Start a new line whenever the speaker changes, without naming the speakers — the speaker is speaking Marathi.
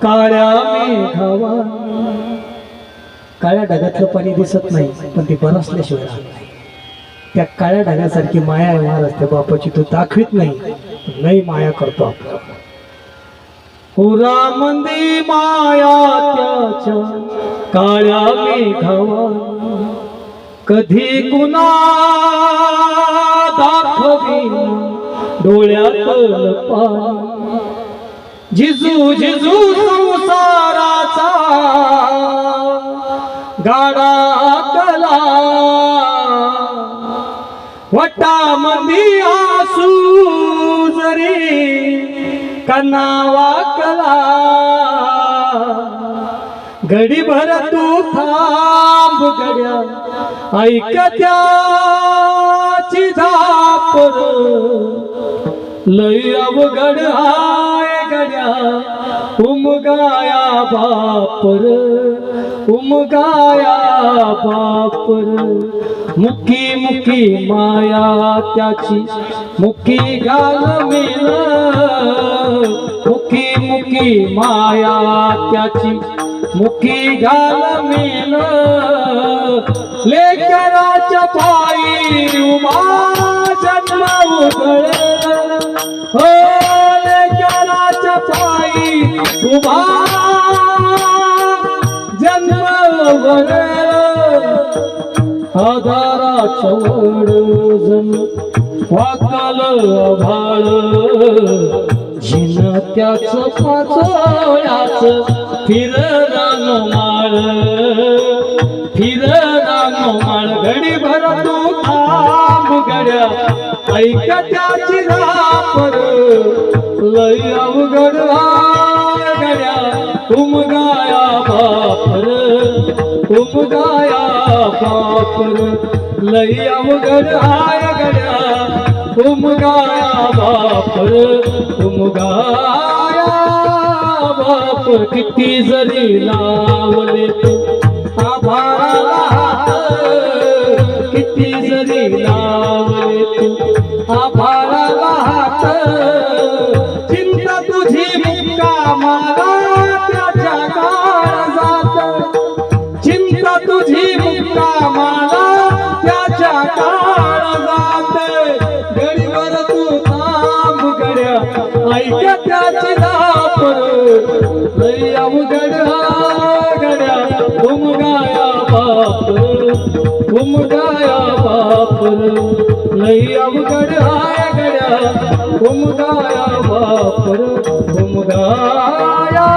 काळ्या मेघावा काळ्या ढगातलं पाणी दिसत नाही पण ते बरसल्याशिवाय राहत नाही. त्या काळ्या ढगासारखी माया आहे महाराज त्या बापाची, तो दाखवित नाही माया करतो आपला. पुरा मंदी माया त्याच्या काळ्या मेघावा कधी कुणा दाखवी डोळ्यातलं पाणी. जिजू जिजू संसाराचा गाडा कला वटामंदी आसू जरी कनावा कला. घडी भर तू थांब गड्या ऐक त्याची धापर. लय अवघड हाय गड्या उमगाया बापर उमगाया बापर. मुकी मुकी माया त्याची मुकी घाल मेल. मुकी मुकी माया त्याची मुकी घाल मेल. लेकराच्या पायी उमा जन्म उधळ. हो लेकराच्या पायी उभा जन्म उधळ. आधाराच्या वड जण वाकल आभाळ. झिन त्याच पाचोळ्याच फिररान माळ. फिररान माळ. घडी भर तू थांब गड्या ऐक त्याची धापर. लय अवघड हाय गड्या उमगाया बापर उमगाया बापर. लय अवघड हाय गड्या उमगाया बापर उमगाया बापर. किती जरी लावले तू आभाळाला हात. किती जरी लावले तू आभाळाला हात. चिंता तुझी मुक्कामाला त्याच्या काळजात. चिंता तुझी मुक्कामाला त्याच्या काळजात. घडीवर तू थांब गड्या ऐक त्याची धापर. लय अवघड हाय गड्या उमगाया बापर उमगाया बापर. लय अवघड हाय गड्या उमगाया बापर उमगाया